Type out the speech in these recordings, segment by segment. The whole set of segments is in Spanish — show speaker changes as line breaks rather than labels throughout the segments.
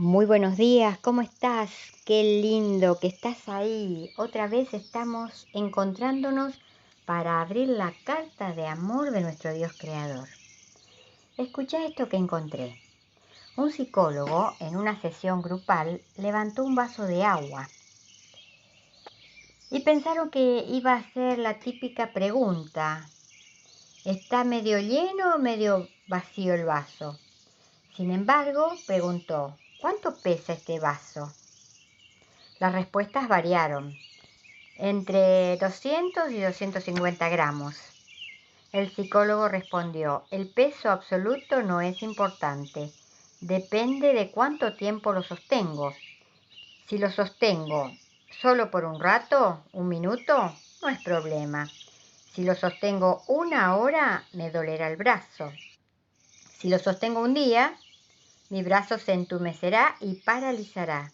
Muy buenos días, ¿cómo estás? Qué lindo que estás ahí. Otra vez estamos encontrándonos para abrir la carta de amor de nuestro Dios Creador. Escucha esto que encontré. Un psicólogo en una sesión grupal levantó un vaso de agua y pensaron que iba a ser la típica pregunta: ¿está medio lleno o medio vacío el vaso? Sin embargo, preguntó: ¿cuánto pesa este vaso? Las respuestas variaron, entre 200 y 250 gramos. El psicólogo respondió: el peso absoluto no es importante, depende de cuánto tiempo lo sostengo. Si lo sostengo solo por un rato, un minuto, no es problema. Si lo sostengo una hora, me dolerá el brazo. Si lo sostengo un día, mi brazo se entumecerá y paralizará.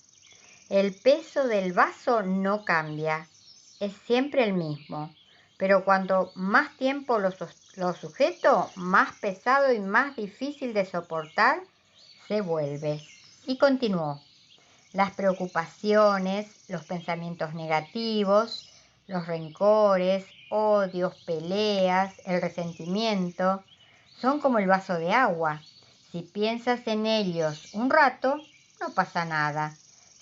El peso del vaso no cambia, es siempre el mismo, pero cuanto más tiempo lo sujeto, más pesado y más difícil de soportar se vuelve. Y continuó: las preocupaciones, los pensamientos negativos, los rencores, odios, peleas, el resentimiento, son como el vaso de agua. Si piensas en ellos un rato, no pasa nada.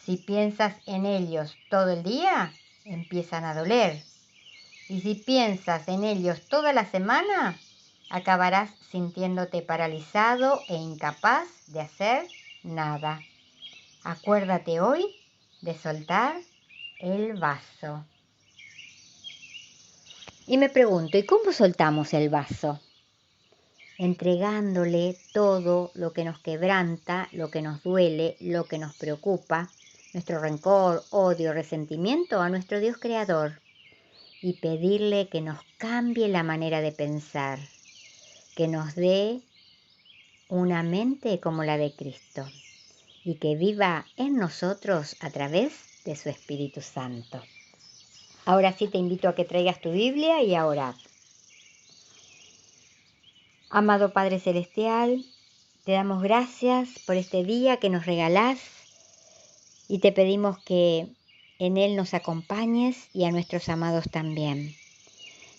Si piensas en ellos todo el día, empiezan a doler. Y si piensas en ellos toda la semana, acabarás sintiéndote paralizado e incapaz de hacer nada. Acuérdate hoy de soltar el vaso. Y me pregunto, ¿y cómo soltamos el vaso? Entregándole todo lo que nos quebranta, lo que nos duele, lo que nos preocupa, nuestro rencor, odio, resentimiento a nuestro Dios Creador, y pedirle que nos cambie la manera de pensar, que nos dé una mente como la de Cristo y que viva en nosotros a través de su Espíritu Santo. Ahora sí te invito a que traigas tu Biblia y a orar. Amado Padre Celestial, te damos gracias por este día que nos regalás y te pedimos que en él nos acompañes y a nuestros amados también.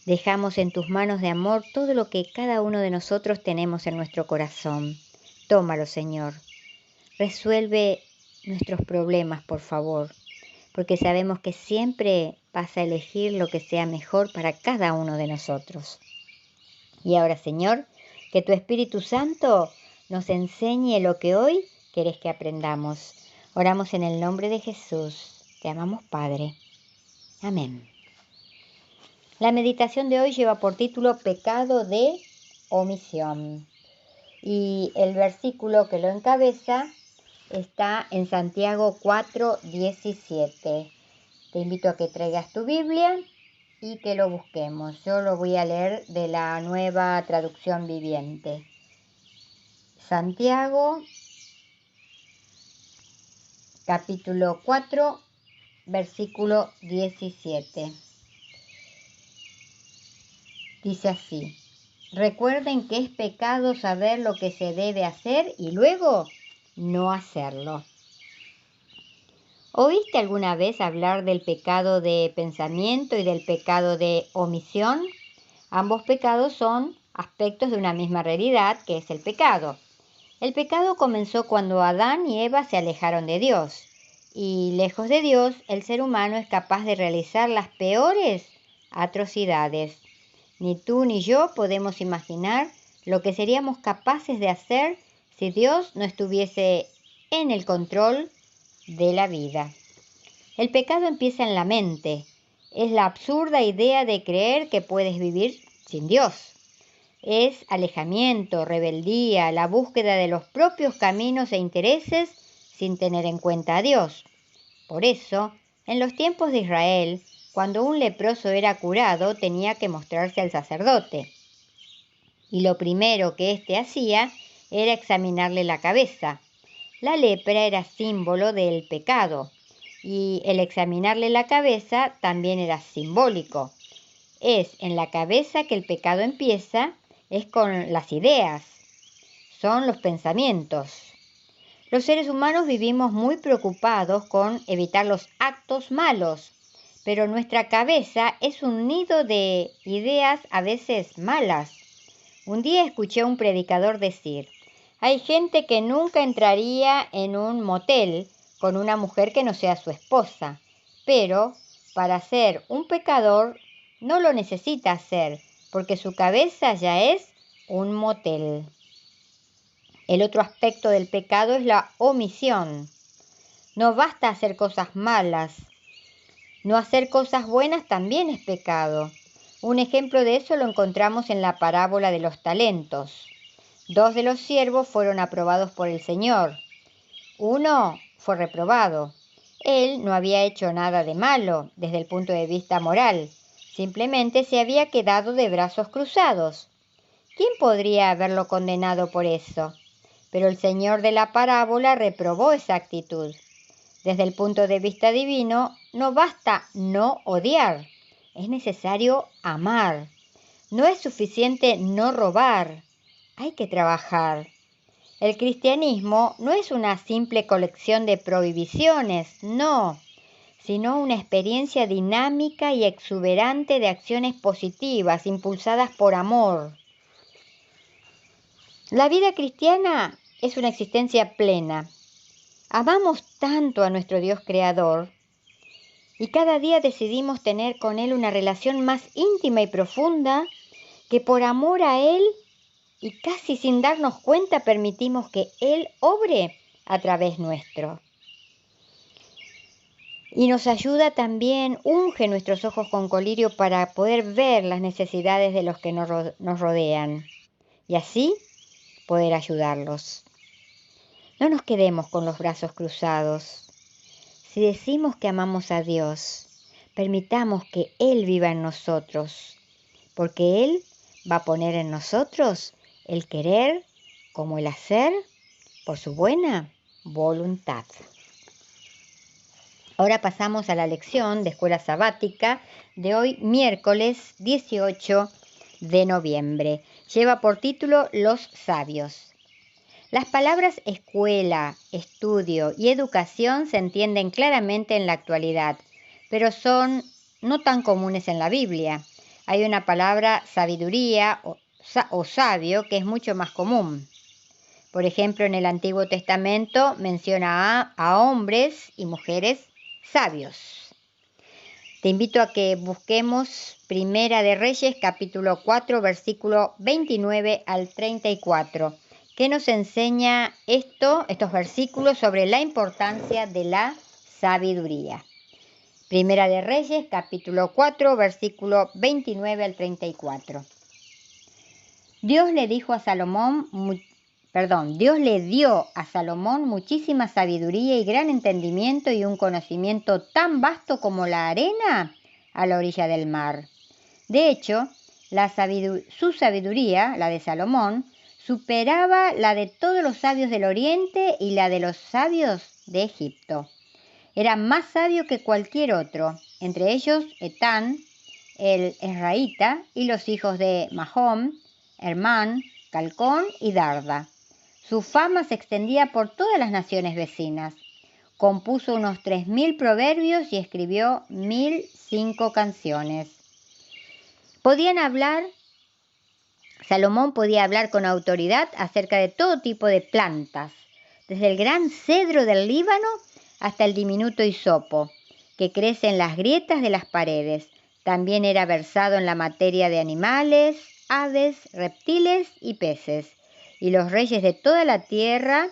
Dejamos en tus manos de amor todo lo que cada uno de nosotros tenemos en nuestro corazón. Tómalo, Señor. Resuelve nuestros problemas, por favor, porque sabemos que siempre vas a elegir lo que sea mejor para cada uno de nosotros. Y ahora, Señor, que tu Espíritu Santo nos enseñe lo que hoy querés que aprendamos. Oramos en el nombre de Jesús. Te amamos, Padre. Amén. La meditación de hoy lleva por título Pecado de omisión. Y el versículo que lo encabeza está en Santiago 4:17. Te invito a que traigas tu Biblia y que lo busquemos. Yo lo voy a leer de la Nueva Traducción Viviente. Santiago, capítulo 4, versículo 17. Dice así: recuerden que es pecado saber lo que se debe hacer y luego no hacerlo. ¿Oíste alguna vez hablar del pecado de pensamiento y del pecado de omisión? Ambos pecados son aspectos de una misma realidad, que es el pecado. El pecado comenzó cuando Adán y Eva se alejaron de Dios. Y lejos de Dios, el ser humano es capaz de realizar las peores atrocidades. Ni tú ni yo podemos imaginar lo que seríamos capaces de hacer si Dios no estuviese en el control de la vida. El pecado empieza en la mente. Es la absurda idea de creer que puedes vivir sin Dios. Es alejamiento, rebeldía, la búsqueda de los propios caminos e intereses sin tener en cuenta a Dios. Por eso, en los tiempos de Israel, cuando un leproso era curado, tenía que mostrarse al sacerdote. Y lo primero que éste hacía era examinarle la cabeza. La lepra era símbolo del pecado y el examinarle la cabeza también era simbólico. Es en la cabeza que el pecado empieza, es con las ideas, son los pensamientos. Los seres humanos vivimos muy preocupados con evitar los actos malos, pero nuestra cabeza es un nido de ideas a veces malas. Un día escuché a un predicador decir: hay gente que nunca entraría en un motel con una mujer que no sea su esposa, pero para ser un pecador no lo necesita hacer, porque su cabeza ya es un motel. El otro aspecto del pecado es la omisión. No basta hacer cosas malas. No hacer cosas buenas también es pecado. Un ejemplo de eso lo encontramos en la parábola de los talentos. 2 de los siervos fueron aprobados por el Señor. Uno fue reprobado. Él no había hecho nada de malo desde el punto de vista moral. Simplemente se había quedado de brazos cruzados. ¿Quién podría haberlo condenado por eso? Pero el Señor de la parábola reprobó esa actitud. Desde el punto de vista divino, no basta no odiar, es necesario amar. No es suficiente no robar, hay que trabajar. El cristianismo no es una simple colección de prohibiciones, no, sino una experiencia dinámica y exuberante de acciones positivas impulsadas por amor. La vida cristiana es una existencia plena. Amamos tanto a nuestro Dios Creador y cada día decidimos tener con Él una relación más íntima y profunda, que por amor a Él y casi sin darnos cuenta permitimos que Él obre a través nuestro. Y nos ayuda también, unge nuestros ojos con colirio para poder ver las necesidades de los que nos rodean y así poder ayudarlos. No nos quedemos con los brazos cruzados. Si decimos que amamos a Dios, permitamos que Él viva en nosotros, porque Él va a poner en nosotros el querer como el hacer por su buena voluntad. Ahora pasamos a la lección de escuela sabática de hoy, miércoles 18 de noviembre. Lleva por título Los sabios. Las palabras escuela, estudio y educación se entienden claramente en la actualidad, pero son no tan comunes en la Biblia. Hay una palabra sabiduría o sabio que es mucho más común. Por ejemplo, en el Antiguo Testamento menciona a hombres y mujeres sabios. Te invito a que busquemos Primera de Reyes, capítulo 4, versículo 29 al 34. ¿Qué nos enseña estos versículos sobre la importancia de la sabiduría? Primera de Reyes, capítulo 4, versículo 29 al 34. Dios le dio a Salomón muchísima sabiduría y gran entendimiento y un conocimiento tan vasto como la arena a la orilla del mar. De hecho, su sabiduría, la de Salomón, superaba la de todos los sabios del Oriente y la de los sabios de Egipto. Era más sabio que cualquier otro, entre ellos Etán, el Ezraíta, y los hijos de Mahom, Hermán, Calcón y Darda. Su fama se extendía por todas las naciones vecinas. Compuso unos 3.000 proverbios y escribió 1.005 canciones. Salomón podía hablar con autoridad acerca de todo tipo de plantas, desde el gran cedro del Líbano hasta el diminuto hisopo, que crece en las grietas de las paredes. También era versado en la materia de animales, aves, reptiles y peces. Y los reyes de toda la tierra,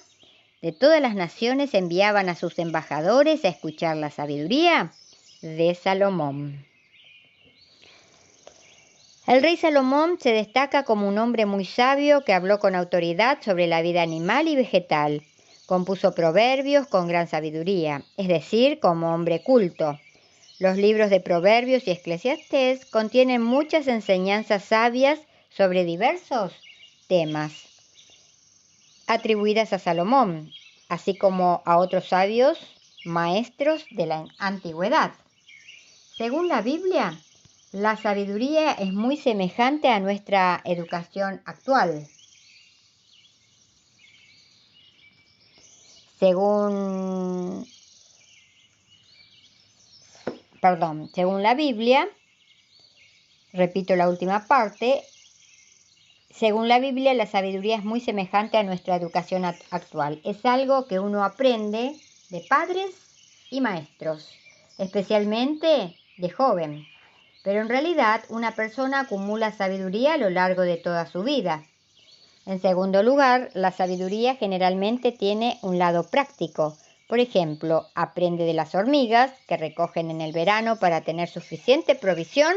de todas las naciones, enviaban a sus embajadores a escuchar la sabiduría de Salomón. El rey Salomón se destaca como un hombre muy sabio que habló con autoridad sobre la vida animal y vegetal. Compuso proverbios con gran sabiduría, es decir, como hombre culto. Los libros de Proverbios y Eclesiastés contienen muchas enseñanzas sabias sobre diversos temas atribuidas a Salomón, así como a otros sabios maestros de la antigüedad. Según la Biblia, la sabiduría es muy semejante a nuestra educación actual. Según la Biblia, repito la última parte, según la Biblia, la sabiduría es muy semejante a nuestra educación actual. Es algo que uno aprende de padres y maestros, especialmente de joven. Pero en realidad, una persona acumula sabiduría a lo largo de toda su vida. En segundo lugar, la sabiduría generalmente tiene un lado práctico. Por ejemplo, aprende de las hormigas que recogen en el verano para tener suficiente provisión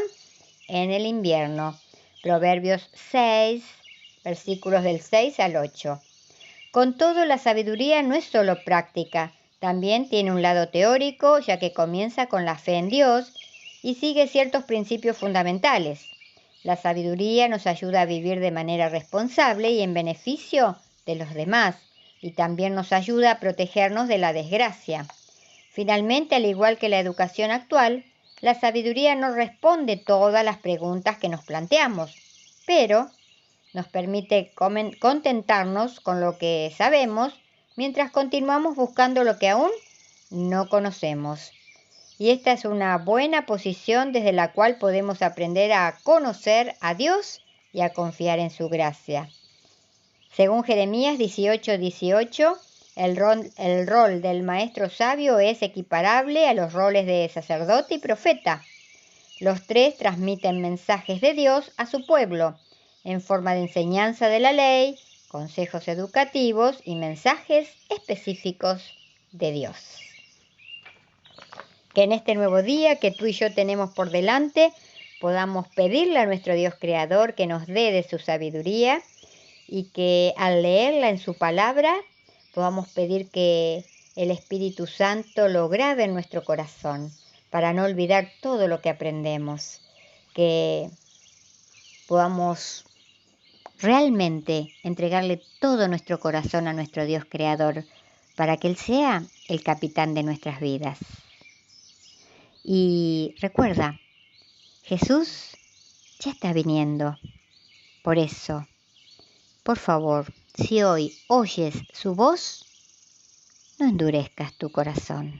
en el invierno. Proverbios 6, versículos del 6 al 8. Con todo, la sabiduría no es solo práctica, también tiene un lado teórico, ya que comienza con la fe en Dios y sigue ciertos principios fundamentales. La sabiduría nos ayuda a vivir de manera responsable y en beneficio de los demás, y también nos ayuda a protegernos de la desgracia. Finalmente, al igual que la educación actual, la sabiduría no responde todas las preguntas que nos planteamos, pero nos permite contentarnos con lo que sabemos mientras continuamos buscando lo que aún no conocemos. Y esta es una buena posición desde la cual podemos aprender a conocer a Dios y a confiar en su gracia. Según Jeremías 18:18, el rol del maestro sabio es equiparable a los roles de sacerdote y profeta. Los tres transmiten mensajes de Dios a su pueblo, en forma de enseñanza de la ley, consejos educativos y mensajes específicos de Dios. Que en este nuevo día que tú y yo tenemos por delante, podamos pedirle a nuestro Dios Creador que nos dé de su sabiduría y que al leerla en su palabra podamos pedir que el Espíritu Santo lo grabe en nuestro corazón para no olvidar todo lo que aprendemos, que podamos realmente entregarle todo nuestro corazón a nuestro Dios Creador para que Él sea el capitán de nuestras vidas. Y recuerda, Jesús ya está viniendo. Por eso, por favor, si hoy oyes su voz, no endurezcas tu corazón.